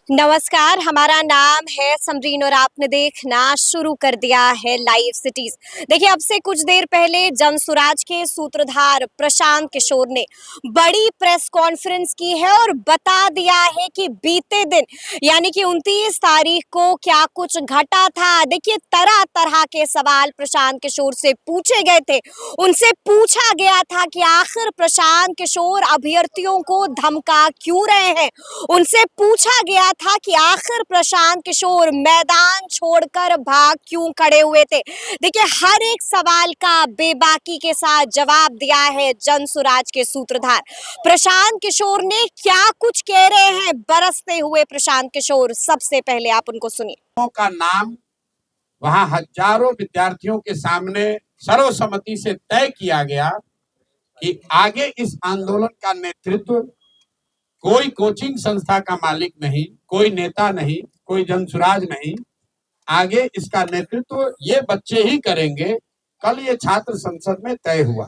नमस्कार, हमारा नाम है समरीन और आपने देखना शुरू कर दिया है लाइव सिटीज। देखिए, अब से कुछ देर पहले जनसुराज के सूत्रधार प्रशांत किशोर ने बड़ी प्रेस कॉन्फ्रेंस की है और बता दिया है कि बीते दिन यानी कि 29 तारीख को क्या कुछ घटा था। देखिए, तरह तरह के सवाल प्रशांत किशोर से पूछे गए थे। उनसे पूछा गया था कि आखिर प्रशांत किशोर अभ्यर्थियों को धमका क्यों रहे हैं। उनसे पूछा गया था कि आखिर प्रशांत किशोर मैदान छोड़कर भाग क्यों खड़े हुए थे। देखिए, हर एक सवाल का बेबाकी के साथ जवाब दिया है जनसुराज के सूत्रधार प्रशांत किशोर ने। क्या कुछ कह रहे हैं बरसते हुए प्रशांत किशोर, सबसे पहले आप उनको सुनिए। का नाम वहां हजारों विद्यार्थियों के सामने सर्वसम्मति से तय किया गया कि आगे इस आंदोलन का नेतृत्व कोई कोचिंग संस्था का मालिक नहीं, कोई नेता नहीं, कोई जनसुराज नहीं, आगे इसका नेतृत्व ये बच्चे ही करेंगे। कल ये छात्र संसद में तय हुआ।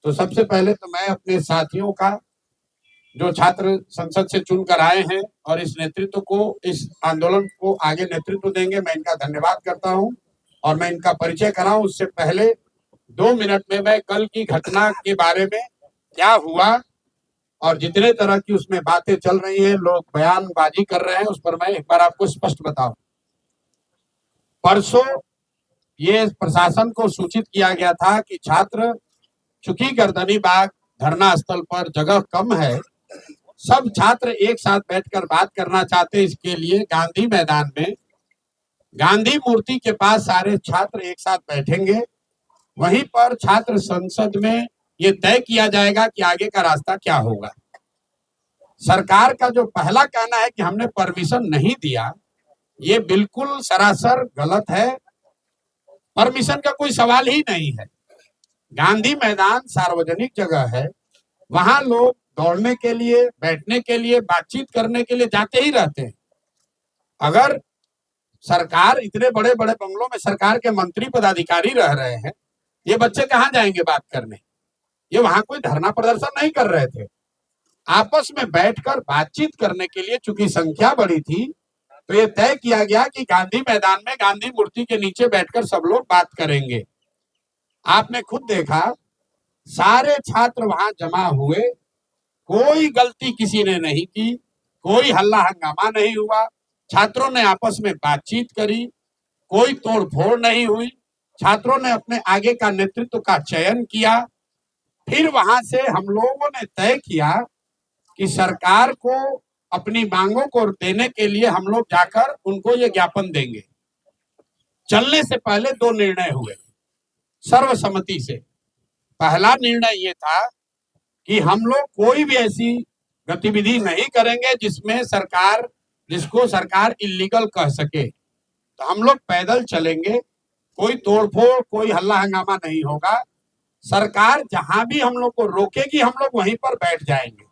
तो सबसे पहले तो मैं अपने साथियों का, जो छात्र संसद से चुनकर आए हैं और इस नेतृत्व को, इस आंदोलन को आगे नेतृत्व देंगे, मैं इनका धन्यवाद करता हूं। और मैं इनका परिचय कराऊं उससे पहले 2 मिनट में मैं कल की घटना के बारे में क्या हुआ और जितने तरह की उसमें बातें चल रही हैं, लोग बयानबाजी कर रहे हैं, उस पर मैं एक बार आपको स्पष्ट बताऊं। परसों ये प्रशासन को सूचित किया गया था कि छात्र, चूंकि गर्दनी बाग धरना स्थल पर जगह कम है, सब छात्र एक साथ बैठकर बात करना चाहते हैं। इसके लिए गांधी मैदान में गांधी मूर्ति के पास सारे छात्र एक साथ बैठेंगे। वहीं पर छात्र संसद में ये तय किया जाएगा कि आगे का रास्ता क्या होगा। सरकार का जो पहला कहना है कि हमने परमिशन नहीं दिया, ये बिल्कुल सरासर गलत है। परमिशन का कोई सवाल ही नहीं है। गांधी मैदान सार्वजनिक जगह है, वहां लोग दौड़ने के लिए, बैठने के लिए, बातचीत करने के लिए जाते ही रहते हैं। अगर सरकार, इतने बड़े बड़े बंगलों में सरकार के मंत्री पदाधिकारी रह रहे हैं, ये बच्चे कहाँ जाएंगे बात करने? ये वहां कोई धरना प्रदर्शन नहीं कर रहे थे, आपस में बैठकर बातचीत करने के लिए। चूंकि संख्या बड़ी थी तो ये तय किया गया कि गांधी मैदान में गांधी मूर्ति के नीचे बैठकर सब लोग बात करेंगे। आपने खुद देखा, सारे छात्र वहां जमा हुए, कोई गलती किसी ने नहीं की, कोई हल्ला हंगामा नहीं हुआ, छात्रों ने आपस में बातचीत करी, कोई तोड़फोड़ नहीं हुई। छात्रों ने अपने आगे का नेतृत्व का चयन किया। फिर वहां से हम लोगों ने तय किया कि सरकार को अपनी मांगों को देने के लिए हम लोग जाकर उनको ये ज्ञापन देंगे। चलने से पहले 2 निर्णय हुए सर्वसम्मति से। पहला निर्णय ये था कि हम लोग कोई भी ऐसी गतिविधि नहीं करेंगे जिसको सरकार इलीगल कह सके। तो हम लोग पैदल चलेंगे, कोई तोड़फोड़, कोई हल्ला हंगामा नहीं होगा। सरकार जहां भी हम लोग को रोकेगी, हम लोग वहीं पर बैठ जाएंगे।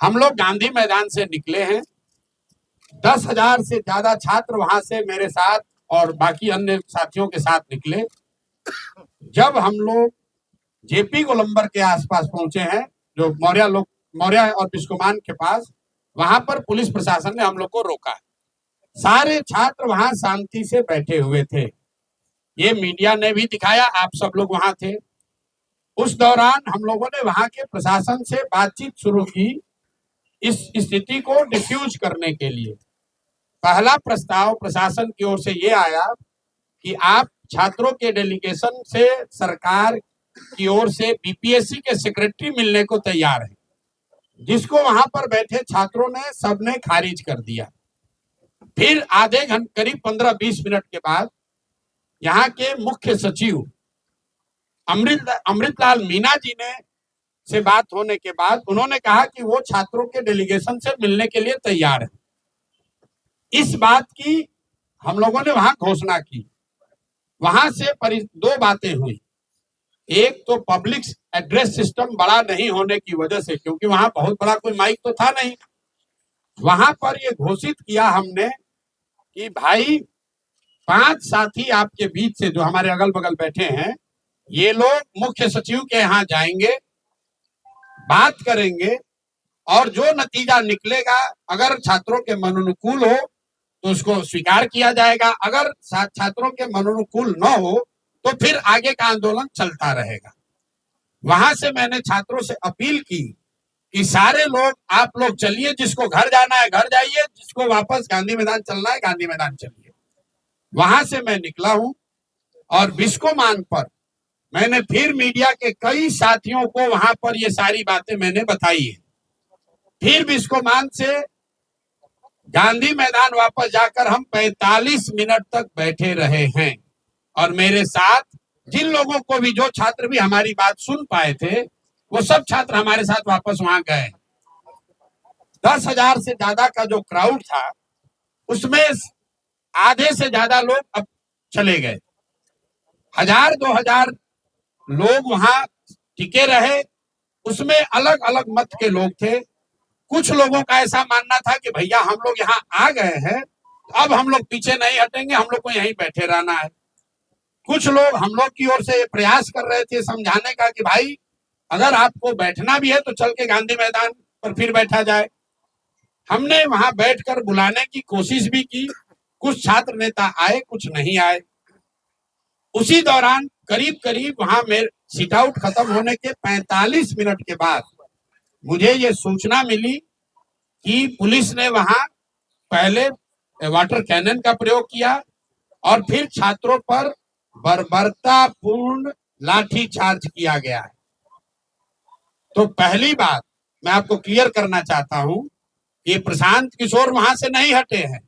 हम लोग गांधी मैदान से निकले हैं, 10,000 से ज्यादा छात्र वहां से मेरे साथ और बाकी अन्य साथियों के साथ निकले। जब हम लोग जेपी गोलंबर के आसपास पहुंचे हैं, जो मौर्य और बिस्कोमान के पास, वहां पर पुलिस प्रशासन ने हम लोग को रोका। सारे छात्र वहां शांति से बैठे हुए थे। ये मीडिया ने भी दिखाया, आप सब लोग वहां थे। उस दौरान हम लोगों ने वहां के प्रशासन से बातचीत शुरू की इस स्थिति को डिफ्यूज करने के लिए। पहला प्रस्ताव प्रशासन की ओर से ये आया कि आप छात्रों के डेलीगेशन से सरकार की ओर से बीपीएससी के सेक्रेटरी मिलने को तैयार है, जिसको वहां पर बैठे छात्रों ने सबने खारिज कर दिया। फिर आधे घंटे, करीब 15-20 मिनट के बाद यहाँ के मुख्य सचिव अमृतलाल मीना जी ने से बात होने के बाद उन्होंने कहा कि वो छात्रों के डेलीगेशन से मिलने के लिए तैयार है। इस बात की हम लोगों ने वहां घोषणा की। वहां से 2 बातें हुई। एक तो पब्लिक एड्रेस सिस्टम बड़ा नहीं होने की वजह से, क्योंकि वहां बहुत बड़ा कोई माइक तो था नहीं, वहां पर ये घोषित किया हमने कि भाई 5 साथी आपके बीच से जो हमारे अगल बगल बैठे हैं, ये लोग मुख्य सचिव के यहाँ जाएंगे, बात करेंगे, और जो नतीजा निकलेगा अगर छात्रों के मनोनुकूल हो तो उसको स्वीकार किया जाएगा, अगर छात्रों के मनोनुकूल न हो तो फिर आगे का आंदोलन चलता रहेगा। वहां से मैंने छात्रों से अपील की कि सारे लोग, आप लोग चलिए, जिसको घर जाना है घर जाइए, जिसको वापस गांधी मैदान चलना है गांधी मैदान चलिए। वहां से मैं निकला हूं और बिस्कोमान पर मैंने फिर मीडिया के कई साथियों को वहां पर ये सारी बातें मैंने बताई है। फिर बिस्कोमान से गांधी मैदान वापस जाकर हम 45 मिनट तक बैठे रहे हैं और मेरे साथ जिन लोगों को भी, जो छात्र भी हमारी बात सुन पाए थे, वो सब छात्र हमारे साथ वापस वहां गए। 10,000 से ज्यादा का जो क्राउड था उसमें आधे से ज्यादा लोग अब चले गए। 1,000-2,000 लोग वहां टिके रहे। उसमें अलग अलग मत के लोग थे। कुछ लोगों का ऐसा मानना था कि भैया हम लोग यहाँ आ गए हैं, अब हम लोग पीछे नहीं हटेंगे, हम लोग को यहीं बैठे रहना है। कुछ लोग हम लोग की ओर से प्रयास कर रहे थे समझाने का कि भाई अगर आपको बैठना भी है तो चल के गांधी मैदान पर फिर बैठा जाए। हमने वहां बैठकर बुलाने की कोशिश भी की, कुछ छात्र नेता आए, कुछ नहीं आए। उसी दौरान करीब करीब वहां मेरे सीट आउट खत्म होने के 45 मिनट के बाद मुझे ये सूचना मिली कि पुलिस ने वहां पहले वाटर कैनन का प्रयोग किया और फिर छात्रों पर बर्बरतापूर्ण लाठी चार्ज किया गया है। तो पहली बात मैं आपको क्लियर करना चाहता हूं कि प्रशांत किशोर वहां से नहीं हटे हैं।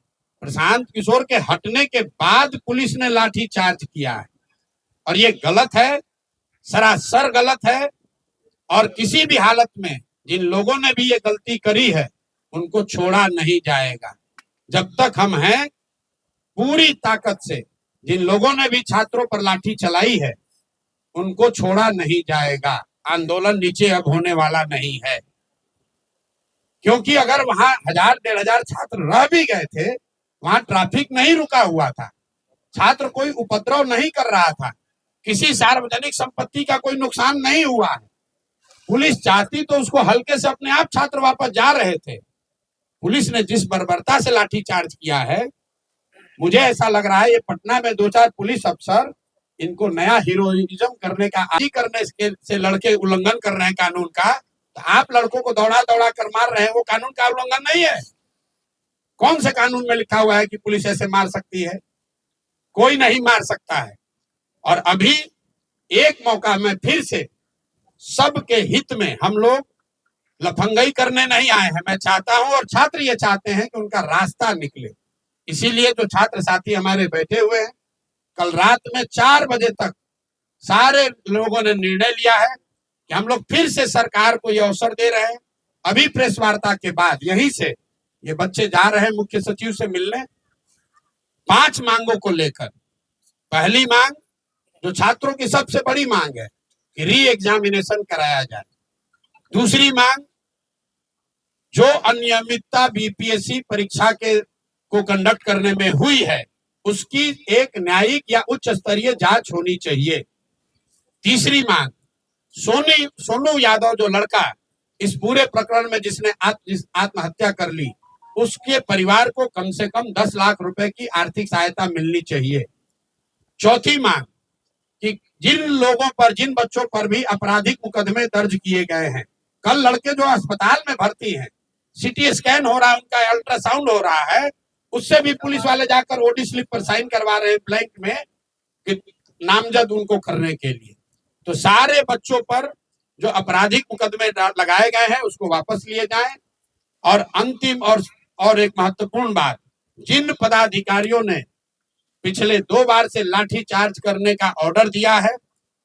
प्रशांत किशोर के हटने के बाद पुलिस ने लाठी चार्ज किया है और ये गलत है, सरासर गलत है। और किसी भी हालत में जिन लोगों ने भी ये गलती करी है उनको छोड़ा नहीं जाएगा। जब तक हम हैं, पूरी ताकत से जिन लोगों ने भी छात्रों पर लाठी चलाई है उनको छोड़ा नहीं जाएगा। आंदोलन नीचे अब होने वाला नहीं है, क्योंकि अगर वहां 1,000-1,500 छात्र रह भी गए थे, वहां ट्रैफिक नहीं रुका हुआ था, छात्र कोई उपद्रव नहीं कर रहा था, किसी सार्वजनिक संपत्ति का कोई नुकसान नहीं हुआ है। पुलिस चाहती तो उसको हल्के से अपने आप छात्र वापस जा रहे थे। पुलिस ने जिस बर्बरता से लाठी चार्ज किया है, मुझे ऐसा लग रहा है ये पटना में 2-4 पुलिस अफसर इनको नया हीरोइज्म करने का आदि करने से लड़के उल्लंघन कर रहे हैं कानून का। तो आप लड़कों को दौड़ा दौड़ा कर मार रहे हैं, वो कानून का उल्लंघन नहीं है। कौन से कानून में लिखा हुआ है कि पुलिस ऐसे मार सकती है? कोई नहीं मार सकता है। और अभी एक मौका में फिर से सबके हित में हम लोग लफंगई करने नहीं आए हैं। मैं चाहता हूं और छात्र ये चाहते हैं कि उनका रास्ता निकले। इसीलिए जो छात्र साथी हमारे बैठे हुए हैं, कल रात में 4 बजे तक सारे लोगों ने निर्णय लिया है कि हम लोग फिर से सरकार को ये अवसर दे रहे हैं। अभी प्रेस वार्ता के बाद यहीं से ये बच्चे जा रहे हैं मुख्य सचिव से मिलने 5 मांगों को लेकर। पहली मांग, जो छात्रों की सबसे बड़ी मांग है, कि री एग्जामिनेशन कराया जाए। दूसरी मांग, जो अनियमितता बीपीएससी परीक्षा को कंडक्ट करने में हुई है उसकी एक न्यायिक या उच्च स्तरीय जांच होनी चाहिए। तीसरी मांग, सोनू यादव जो लड़का इस पूरे प्रकरण में जिसने आत्महत्या कर ली, उसके परिवार को कम से कम 10 लाख रुपए की आर्थिक सहायता मिलनी चाहिए। चौथी मांग, कि जिन लोगों पर, जिन बच्चों पर भी आपराधिक मुकदमे दर्ज किए गए हैं, कल लड़के जो अस्पताल में भर्ती हैं, सीटी स्कैन हो रहा है, उनका अल्ट्रासाउंड हो रहा है, उससे भी पुलिस वाले जाकर ओडी स्लिप पर साइन करवा रहे हैं ब्लैंक में कि नामजद उनको करने के लिए। तो सारे बच्चों पर जो आपराधिक मुकदमे लगाए गए हैं उसको वापस लिए जाएं। और अंतिम और एक महत्वपूर्ण बात, जिन पदाधिकारियों ने पिछले 2 बार से लाठी चार्ज करने का ऑर्डर दिया है,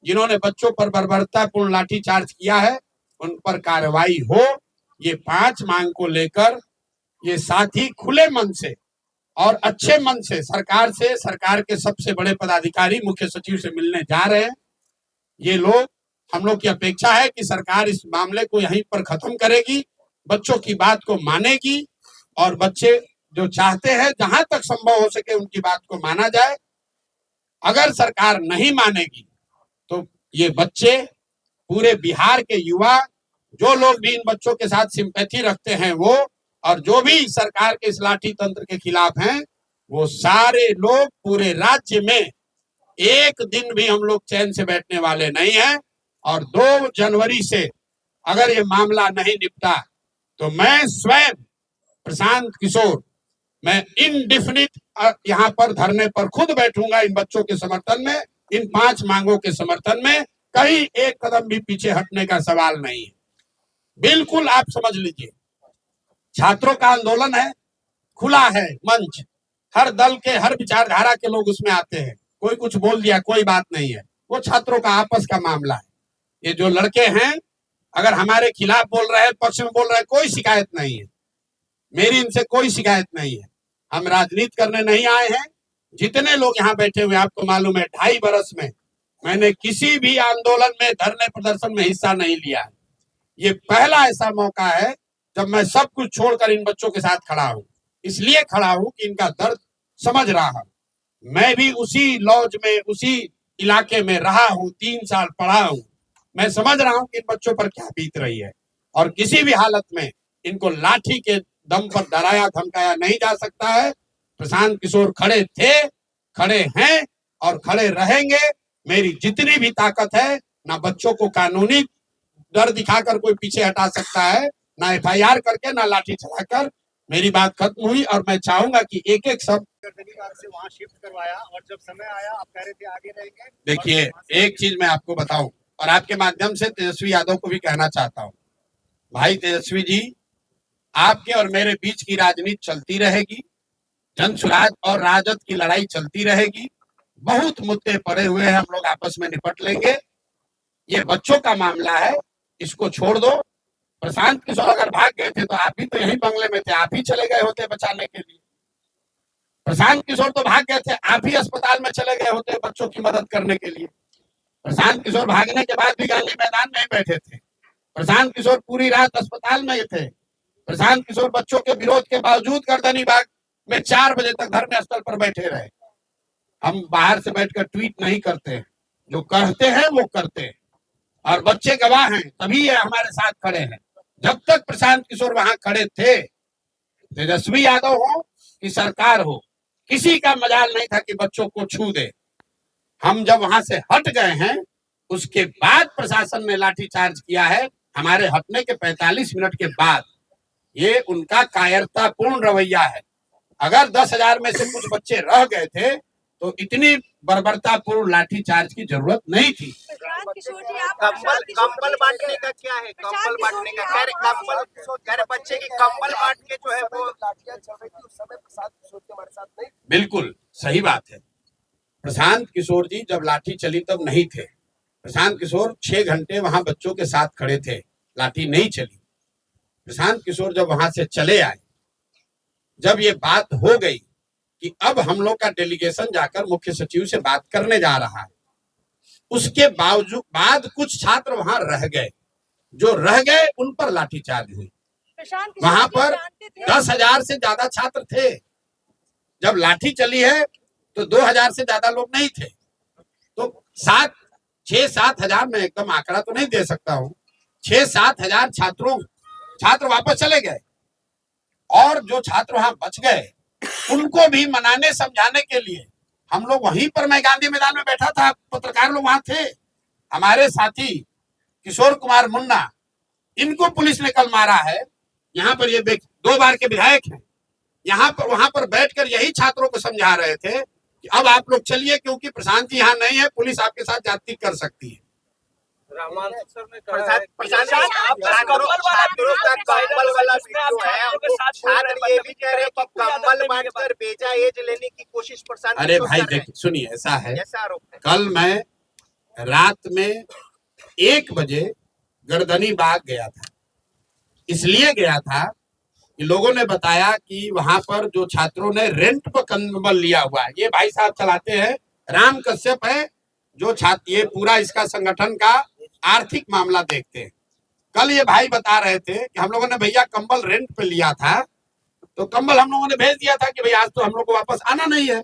जिन्होंने बच्चों पर बर्बरतापूर्ण लाठी चार्ज किया है, उन पर कार्रवाई हो। ये 5 मांग को लेकर ये साथी खुले मन से और अच्छे मन से सरकार के सबसे बड़े पदाधिकारी मुख्य सचिव से मिलने जा रहे हैं। ये लोग, हम लोग की अपेक्षा है कि सरकार इस मामले को यहीं पर खत्म करेगी, बच्चों की बात को मानेगी और बच्चे जो चाहते हैं जहां तक संभव हो सके उनकी बात को माना जाए। अगर सरकार नहीं मानेगी तो ये बच्चे, पूरे बिहार के युवा जो लोग भी इन बच्चों के साथ सिंपैथी रखते हैं वो, और जो भी सरकार के इस लाठी तंत्र के खिलाफ हैं, वो सारे लोग पूरे राज्य में एक दिन भी हम लोग चैन से बैठने वाले नहीं हैं। और 2 जनवरी से अगर ये मामला नहीं निपटा तो मैं स्वयं प्रशांत किशोर, मैं इनडिफिनिट यहाँ पर धरने पर खुद बैठूंगा इन बच्चों के समर्थन में, इन 5 मांगों के समर्थन में। कहीं एक कदम भी पीछे हटने का सवाल नहीं है। बिल्कुल आप समझ लीजिए, छात्रों का आंदोलन है, खुला है मंच, हर दल के हर विचारधारा के लोग उसमें आते हैं। कोई कुछ बोल दिया कोई बात नहीं है, वो छात्रों का आपस का मामला है। ये जो लड़के हैं अगर हमारे खिलाफ बोल रहे हैं, पक्ष में बोल रहे हैं, कोई शिकायत नहीं है, मेरी इनसे कोई शिकायत नहीं है। हम राजनीति करने नहीं आए हैं। जितने लोग यहाँ बैठे हुए आपको मालूम है 2.5 बरस में मैंने किसी भी आंदोलन में, धरने प्रदर्शन में हिस्सा नहीं लिया है। ये पहला ऐसा मौका है जब मैं सब कुछ छोड़कर इन बच्चों के साथ खड़ा हूं। इसलिए खड़ा हूं कि इनका दर्द समझ रहा हूं। मैं भी उसी लॉज में, उसी इलाके में रहा हूं, 3 साल पढ़ा हूं। मैं समझ रहा हूं कि इन बच्चों पर क्या बीत रही है, और किसी भी हालत में इनको लाठी के दम पर डराया धमकाया नहीं जा सकता है। प्रशांत किशोर खड़े थे, खड़े हैं और खड़े रहेंगे। मेरी जितनी भी ताकत है, ना बच्चों को कानूनी डर दिखाकर कोई पीछे हटा सकता है, ना FIR करके, ना लाठी चलाकर। मेरी बात खत्म हुई और मैं चाहूंगा कि एक एक शब्द से वहां शिफ्ट करवाया, और जब समय आया आप कह रहे थे आगे रहेंगे। देखिए, एक चीज मैं आपको बताऊं और आपके माध्यम से तेजस्वी यादव को भी कहना चाहता हूं। भाई तेजस्वी जी, आपके और मेरे बीच की राजनीति चलती रहेगी, जन स्वराज और राजद की लड़ाई चलती रहेगी। बहुत मुद्दे पड़े हुए हैं, हम लोग आपस में निपट लेंगे। ये बच्चों का मामला है, इसको छोड़ दो। प्रशांत किशोर अगर भाग गए थे तो आप भी तो यही बंगले में थे, आप ही चले गए होते बचाने के लिए। प्रशांत किशोर तो भाग गए थे, आप ही अस्पताल में चले गए होते बच्चों की मदद करने के लिए। प्रशांत किशोर भागने के बाद भी गांधी मैदान में ही बैठे थे। प्रशांत किशोर पूरी रात अस्पताल में थे। प्रशांत किशोर बच्चों के विरोध के बावजूद गर्दनी बाग में 4 बजे तक धरने स्थल पर बैठे रहे। हम बाहर से बैठकर ट्वीट नहीं करते हैं, जो कहते हैं वो करते हैं, और बच्चे गवाह हैं, तभी ये हमारे साथ खड़े हैं। जब तक प्रशांत किशोर वहां खड़े थे, तेजस्वी यादव हो कि सरकार हो, किसी का मजाल नहीं था कि बच्चों को छू दे। हम जब वहां से हट गए हैं, उसके बाद प्रशासन ने लाठीचार्ज किया है। हमारे हटने के 45 मिनट के बाद ये उनका कायरतापूर्ण रवैया है। अगर 10,000 में से कुछ बच्चे रह गए थे तो इतनी बर्बरतापूर्ण लाठीचार्ज की जरूरत नहीं थी। कंबल बांटने का क्या है? कंबल बांटने का कह रहे बच्चे की कंबल बांट के जो है वो लाठियां चल रही थी उस समय प्रशांत किशोर के हमारे साथ नहीं। बिल्कुल सही बात है। प्रशांत किशोर जी जब लाठी चली तब नहीं थे। प्रशांत किशोर 6 घंटे वहां बच्चों के साथ खड़े थे, लाठी नहीं चली। प्रशांत किशोर जब वहां से चले आए, जब ये बात हो गई कि अब हम लोग का डेलीगेशन जाकर मुख्य सचिव से बात करने जा रहा है, उसके बावजूद बाद कुछ छात्र वहां रह गए। जो रह गए उन पर लाठीचार्ज हुई। वहां पर 10,000 से ज्यादा छात्र थे। जब लाठी चली है तो 2,000 से ज्यादा लोग नहीं थे। तो 6-7 हजार, मैं एकदम आंकड़ा तो नहीं दे सकता हूँ, 6-7 हजार छात्र वापस चले गए, और जो छात्र वहां बच गए उनको भी मनाने समझाने के लिए हम लोग वहीं पर, मैं गांधी मैदान में बैठा था, पत्रकार लोग वहां थे, हमारे साथी किशोर कुमार मुन्ना, इनको पुलिस ने कल मारा है। यहाँ पर ये 2 बार के विधायक हैं, यहाँ पर वहां पर बैठकर यही छात्रों को समझा रहे थे कि अब आप लोग चलिए, क्योंकि प्रशांत जी यहाँ नहीं है, पुलिस आपके साथ जाति कर सकती है। रहमान सर ने कहा है छात्रों का कंबल वाला वीडियो है, छात्र ये भी कह रहे हैं कि कंबल बांटकर बेजा एज लेने की कोशिश प्रशांत। अरे भाई देखिए, सुनिए, ऐसा है, कल मैं रात में 1 बजे गर्दनी बाग गया था। इसलिए गया था कि लोगों ने बताया कि वहां पर जो छात्रों ने रेंट पर कंबल लिया हुआ है, ये भाई साहब चलाते हैं, राम कश्यप है जो छात्र, ये पूरा इसका संगठन का आर्थिक मामला देखते हैं। कल ये भाई बता रहे थे कि हम लोगों ने भैया कंबल रेंट पे लिया था, तो कंबल हम लोगों ने भेज दिया था कि भाई आज तो हम लोग को वापस आना नहीं है।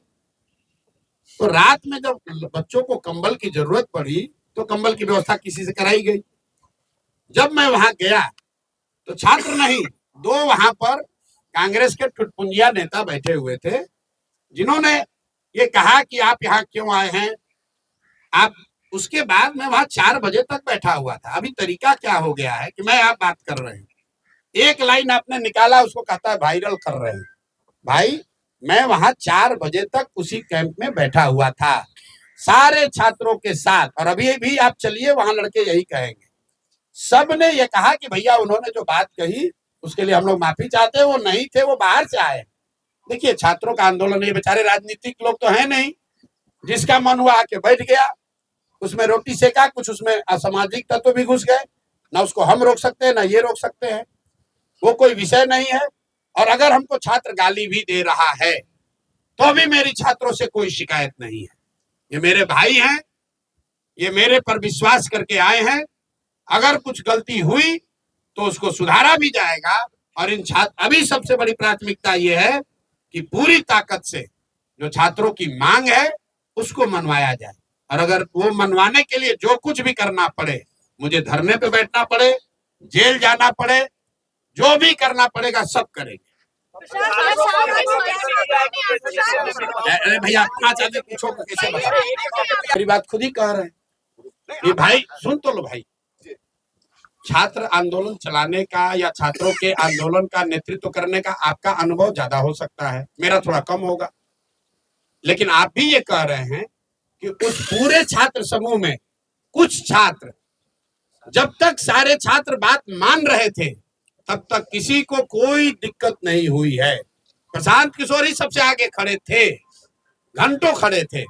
तो रात में जब बच्चों को कंबल की जरूरत पड़ी तो कंबल की व्यवस्था किसी से कराई गई। जब मैं वहां गया तो छात्र नहीं, दो वहां पर कांग्रेस के टुटपुंजिया नेता बैठे हुए थे, जिन्होंने ये कहा कि आप यहाँ क्यों आए हैं आप। उसके बाद मैं वहां 4 बजे तक बैठा हुआ था। अभी तरीका क्या हो गया है कि मैं आप बात कर रहे हैं, एक लाइन आपने निकाला, उसको कहता है वायरल कर रहे हैं। भाई मैं वहां 4 बजे तक उसी कैंप में बैठा हुआ था सारे छात्रों के साथ, और अभी भी आप चलिए वहां लड़के यही कहेंगे। सब ने ये कहा कि भैया उन्होंने जो बात कही उसके लिए हम लोग माफी चाहते हैं, वो नहीं थे, वो बाहर से आए। देखिए छात्रों का आंदोलन, ये बेचारे राजनीतिक लोग तो है नहीं, जिसका मन हुआ आके बैठ गया, उसमें रोटी सेका, कुछ उसमें असामाजिक तत्व भी घुस गए, ना उसको हम रोक सकते हैं ना ये रोक सकते हैं, वो कोई विषय नहीं है। और अगर हमको छात्र गाली भी दे रहा है तो भी मेरी छात्रों से कोई शिकायत नहीं है। ये मेरे भाई हैं, ये मेरे पर विश्वास करके आए हैं। अगर कुछ गलती हुई तो उसको सुधारा भी जाएगा। और इन छात्र, अभी सबसे बड़ी प्राथमिकता ये है कि पूरी ताकत से जो छात्रों की मांग है उसको मनवाया जाए, और अगर वो मनवाने के लिए जो कुछ भी करना पड़े, मुझे धरने पे बैठना पड़े, जेल जाना पड़े, जो भी करना पड़ेगा सब करेंगे। अरे भैया अपना चाहते पूछो कैसे बता, मेरी बात खुद ही कह रहे हैं। ये भाई सुन तो लो भाई, छात्र आंदोलन चलाने का या छात्रों के आंदोलन का नेतृत्व करने का आपका अनुभव ज्यादा हो सकता है, मेरा थोड़ा कम होगा, लेकिन आप भी ये कह रहे हैं कि उस पूरे छात्र समूह में कुछ छात्र, जब तक सारे छात्र बात मान रहे थे तब तक किसी को कोई दिक्कत नहीं हुई है। प्रशांत किशोर ही सबसे आगे खड़े थे, घंटों खड़े थे,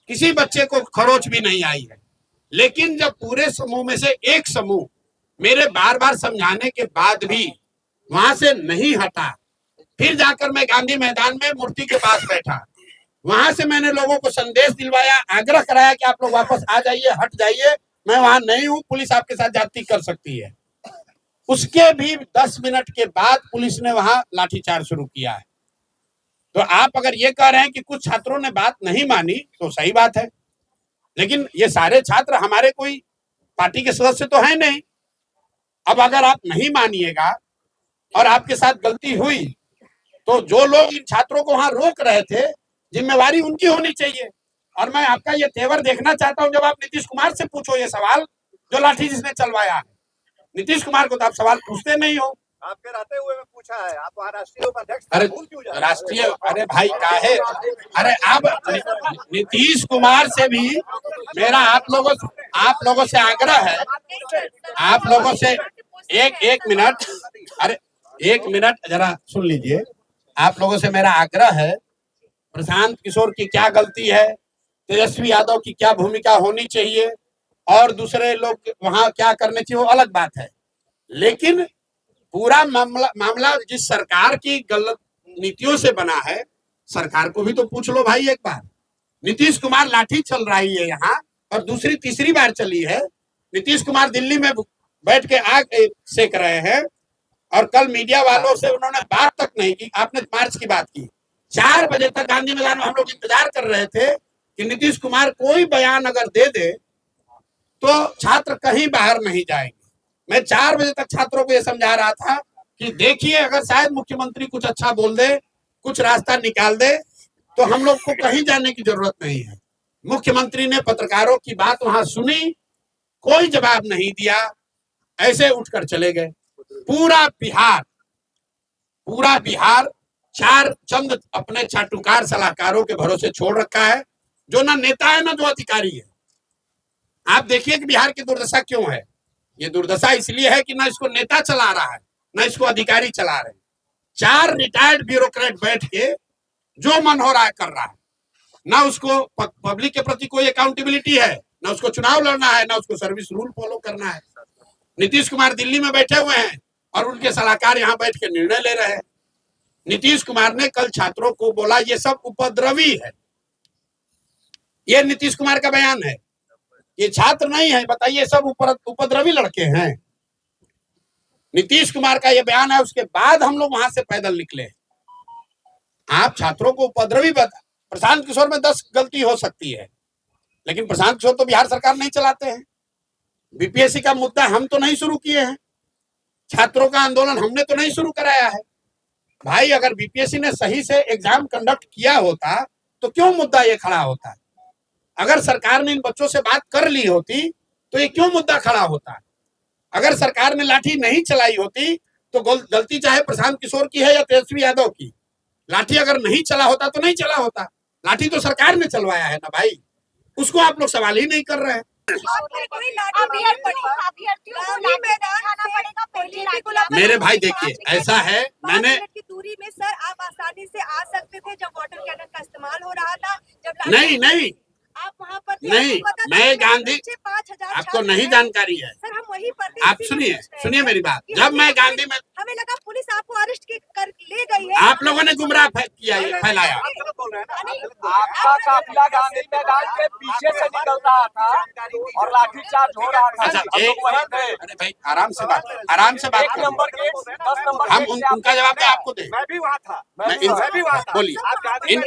किसी बच्चे को खरोच भी नहीं आई है। लेकिन जब पूरे समूह में से एक समूह मेरे बार बार समझाने के बाद भी वहां से नहीं हटा, फिर जाकर मैं गांधी मैदान में मूर्ति के पास बैठा, वहां से मैंने लोगों को संदेश दिलवाया, आग्रह कराया कि आप लोग वापस आ जाइए, हट जाइए, मैं वहां नहीं हूं, पुलिस आपके साथ ज्यादती कर सकती है। उसके भी 10 मिनट के बाद पुलिस ने वहां लाठीचार्ज शुरू किया है। तो आप अगर ये कह रहे हैं कि कुछ छात्रों ने बात नहीं मानी तो सही बात है, लेकिन ये सारे छात्र हमारे कोई पार्टी के सदस्य तो है नहीं। अब अगर आप नहीं मानिएगा और आपके साथ गलती हुई तो जो लोग इन छात्रों को वहां रोक रहे थे, जिम्मेवारी उनकी होनी चाहिए। और मैं आपका ये तेवर देखना चाहता हूं, जब आप नीतीश कुमार से पूछो ये सवाल, जो लाठी जिसने चलवाया है, नीतीश कुमार को तो आप सवाल पूछते नहीं हो। आपके रहते हुए में पूछा है, आप वहाँ राष्ट्रीय उपाध्यक्ष, अरे राष्ट्रीय, अरे भाई काहे, अरे अब नीतीश कुमार से भी मेरा आप लोगों से आग्रह है, आप लोगों से एक मिनट, अरे 1 मिनट जरा सुन लीजिए। आप लोगों से मेरा आग्रह है, प्रशांत किशोर की क्या गलती है, तेजस्वी यादव की क्या भूमिका होनी चाहिए, और दूसरे लोग वहां क्या करने चाहिए, वो अलग बात है। लेकिन पूरा मामला जिस सरकार की गलत नीतियों से बना है, सरकार को भी तो पूछ लो भाई एक बार। नीतीश कुमार लाठी चल रही है यहाँ, और दूसरी तीसरी बार चली है। नीतीश कुमार दिल्ली में बैठ के आग सेक रहे हैं, और कल मीडिया वालों से उन्होंने बात तक नहीं की। आपने मार्च की बात की, 4 बजे तक गांधी मैदान में हम लोग इंतजार कर रहे थे कि नीतीश कुमार कोई बयान अगर दे दे तो छात्र कहीं बाहर नहीं जाएंगे। मैं 4 बजे तक छात्रों को यह समझा रहा था कि देखिए, अगर शायद मुख्यमंत्री कुछ अच्छा बोल दे, कुछ रास्ता निकाल दे, तो हम लोग को कहीं जाने की जरूरत नहीं है। मुख्यमंत्री ने पत्रकारों की बात वहां सुनी, कोई जवाब नहीं दिया, ऐसे उठकर चले गए। पूरा बिहार चार चंद अपने चाटुकार सलाहकारों के भरोसे छोड़ रखा है, जो ना नेता है ना जो अधिकारी है। आप देखिए कि बिहार की दुर्दशा क्यों है। ये दुर्दशा इसलिए है कि ना इसको नेता चला रहा है, ना इसको अधिकारी चला रहे हैं। 4 रिटायर्ड ब्यूरोक्रेट बैठ के जो मन हो रहा है कर रहा है। ना उसको पब्लिक के प्रति कोई अकाउंटेबिलिटी है, ना उसको चुनाव लड़ना है, ना उसको सर्विस रूल फॉलो करना है। नीतीश कुमार दिल्ली में बैठे हुए हैं और उनके सलाहकार यहाँ बैठ के निर्णय ले रहे हैं। नीतीश कुमार ने कल छात्रों को बोला ये सब उपद्रवी है। ये नीतीश कुमार का बयान है, ये छात्र नहीं है। बताइए, सब उपद्रवी लड़के हैं। नीतीश कुमार का ये बयान है, उसके बाद हम लोग वहां से पैदल निकले। आप छात्रों को उपद्रवी बता, प्रशांत किशोर में 10 गलती हो सकती है, लेकिन प्रशांत किशोर तो बिहार सरकार नहीं चलाते हैं। बीपीएससी का मुद्दा हम तो नहीं शुरू किए हैं, छात्रों का आंदोलन हमने तो नहीं शुरू कराया है। भाई अगर बीपीएससी ने सही से एग्जाम कंडक्ट किया होता तो क्यों मुद्दा ये खड़ा होता है? अगर सरकार ने इन बच्चों से बात कर ली होती तो ये क्यों मुद्दा खड़ा होता? अगर सरकार ने लाठी नहीं चलाई होती तो गलती चाहे प्रशांत किशोर की है या तेजस्वी यादव की, लाठी अगर नहीं चला होता तो नहीं चला होता। लाठी तो सरकार ने चलवाया है ना भाई, उसको आप लोग सवाल ही नहीं कर रहे हैं। मेरे भाई देखिए ऐसा है, मैंने की दूरी में सर आप आसानी से आ सकते थे जब वाटर कैनन का इस्तेमाल हो रहा था, जब नहीं आप वहाँ पर नहीं, मैं गांधी, 5,000 आपको नहीं जानकारी है सर, हम वहीं पर आप सुनिए मेरी बात। जब मैं गांधी में, हमें लगा पुलिस आपको अरेस्ट कर ले गई है, आप लोगों ने गुमराह किया फैलाया। आपका काफिला गांधी मैदान के पीछे से निकल रहा था और लाठीचार्ज हो रहा था। अच्छा अरे भाई आराम से बात एक करो। नंबर गेट 10 नंबर हम उनका जवाब मैं आपको दे, मैं भी वहाँ था, मैं भी वहाँ था। बोलिए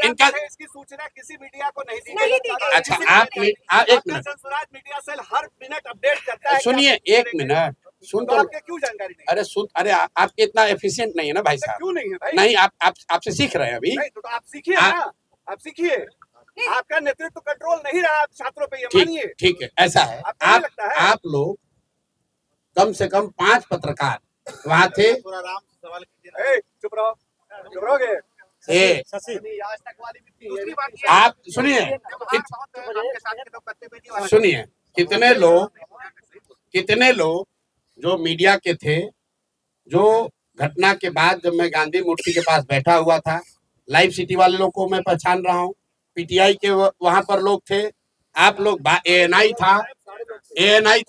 इनका इसकी सूचना किसी मीडिया को नहीं दी गई। अच्छा आप एक मिनट स्वराज मीडिया सेल हर मिनट अपडेट करता है। सुनिए, एक मिनट सुन तो तो, आपके क्यों जानकारी नहीं? अरे सुन, अरे आपके इतना एफिशिएंट नहीं है ना भाई साहब। क्यों नहीं है भाई? नहीं आप आपसे सीख रहे हैं अभी। नहीं तो आप सीखिए ना, आप सीखिए। आपका नेतृत्व कंट्रोल नहीं रहा छात्रों पे, ये मानिए। ठीक है, ऐसा है। आपको नहीं लगता है? आप लोग कम से कम 5 पत्रकार वहाँ थे। चुप रहोगे। आज तक वाली दूसरी बात ये है, आप सुनिए कितने लोग जो मीडिया के थे, जो घटना के बाद जब मैं गांधी मूर्ति के पास बैठा हुआ था, लाइव सिटी वाले लोग को मैं पहचान रहा हूँ, पीटीआई के वहां पर लोग थे, आप लोग एएनआई था,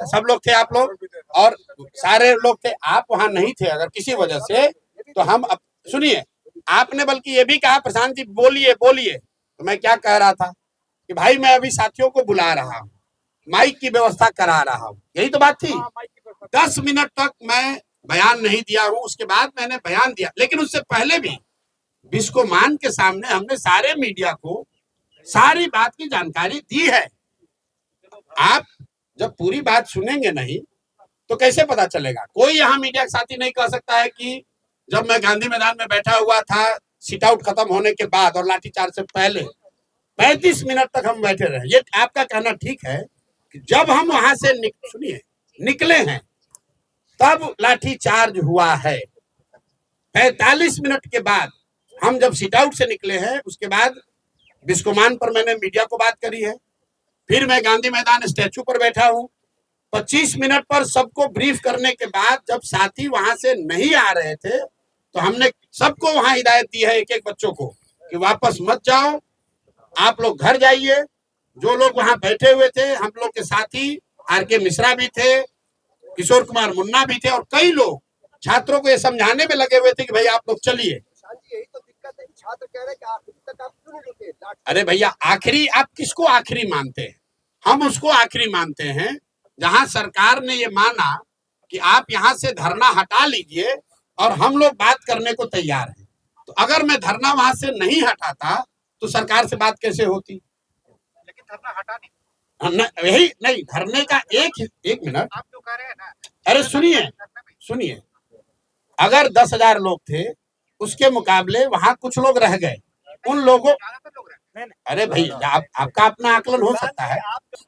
सब लोग थे आप लोग, और सारे लोग थे। आप वहां नहीं थे अगर किसी वजह से, तो हम सुनिए, आपने बल्कि ये भी कहा प्रशांत जी बोलिए, तो मैं क्या कह रहा था कि भाई मैं अभी साथियों को बुला रहा हूँ, माइक की व्यवस्था करा रहा हूँ, यही तो बात थी। 10 मिनट तक मैं बयान नहीं दिया हूँ, उसके बाद मैंने बयान दिया, लेकिन उससे पहले भी बिस्कोमान के सामने हमने सारे मीडिया को सारी बात की जानकारी दी है। आप जब पूरी बात सुनेंगे नहीं तो कैसे पता चलेगा? कोई यहाँ मीडिया के साथी नहीं कह सकता है कि जब मैं गांधी मैदान में बैठा हुआ था, सिट आउट खत्म होने के बाद और लाठीचार्ज से पहले 35 मिनट तक हम बैठे रहे। ये आपका कहना ठीक है कि जब हम वहां से निकले हैं तब लाठीचार्ज हुआ है। 45 मिनट के बाद हम जब सिट आउट से निकले हैं, उसके बाद बिस्कोमान पर मैंने मीडिया को बात करी है, फिर मैं गांधी मैदान स्टैचू पर बैठा हूँ। 25 मिनट पर सबको ब्रीफ करने के बाद जब साथी वहां से नहीं आ रहे थे तो हमने सबको वहां हिदायत दी है, एक बच्चों को, कि वापस मत जाओ, आप लोग घर जाइए। जो लोग वहां बैठे हुए थे, हम लोग के साथी आर.के. मिश्रा भी थे, किशोर कुमार मुन्ना भी थे, और कई लोग छात्रों को ये समझाने में लगे हुए थे कि भाई आप लोग चलिए। यही तो दिक्कत है, छात्र कह रहे हैं कि आखिरी तक आप क्यों नहीं रुके? अरे भैया आखिरी, आप किसको आखिरी मानते हैं? हम उसको आखिरी मानते हैं जहां सरकार ने ये माना कि आप यहां से धरना हटा लीजिए और हम लोग बात करने को तैयार हैं। तो अगर मैं धरना वहां से नहीं हटाता तो सरकार से बात कैसे होती? लेकिन धरना हटा नहीं, यही नहीं, धरने का एक मिनट, आप जो कह रहे हैं ना। अरे सुनिए, अगर 10,000 लोग थे, उसके मुकाबले वहां कुछ लोग रह गए, उन लोगों, अरे भाई आपका अपना आकलन हो सकता है।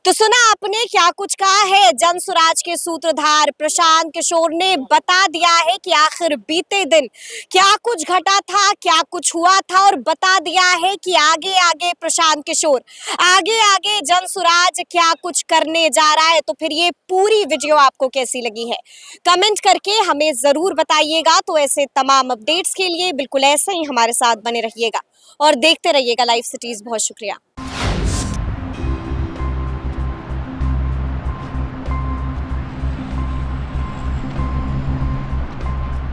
तो सुना आपने क्या कुछ कहा है जन स्वराज के सूत्रधार प्रशांत किशोर ने। बता दिया है कि आखिर बीते दिन क्या कुछ घटा था, क्या कुछ हुआ था, और बता दिया है कि आगे आगे प्रशांत किशोर, आगे आगे जन स्वराज क्या कुछ करने जा रहा है। तो फिर ये पूरी वीडियो आपको कैसी लगी है, कमेंट करके हमें जरूर बताइएगा। तो ऐसे तमाम अपडेट्स के लिए बिल्कुल ऐसे ही हमारे साथ बने रहिएगा और देखते रहिएगा लाइव सिटीज। बहुत शुक्रिया।